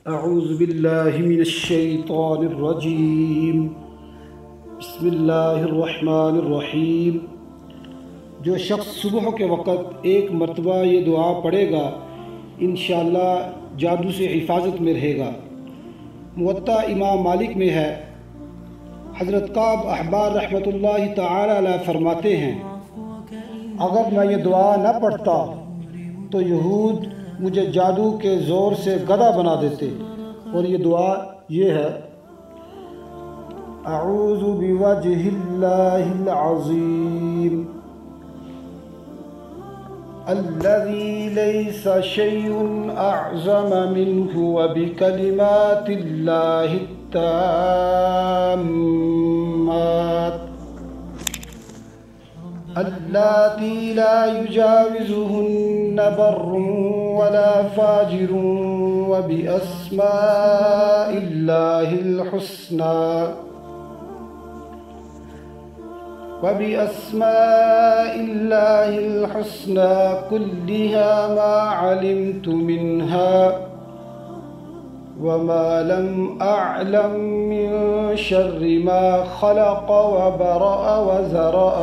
اعوذ باللہ من الشیطان الرجیم، بسم اللہ الرحمن الرحیم۔ جو شخص صبح کے وقت ایک مرتبہ یہ دعا پڑھے گا انشاءاللہ جادو سے حفاظت میں رہے گا۔ موطا امام مالک میں ہے، حضرت کعب احبار رحمۃ اللہ تعالی علیہ فرماتے ہیں، اگر میں یہ دعا نہ پڑھتا تو یہود مجھے جادو کے زور سے گدھا بنا دیتے۔ اور یہ دعا یہ ہے، اعوذ بوجہ اللہ العظیم الذی لیس شیء اعظم منہ وبکلمات اللہ التامات اللاتی لا یجاوزہن بر ولا فاجر وبأسماء اللہ الحسنى كلها ما علمت منها وما لم أعلم من شر ما خلق وبرأ وزرأ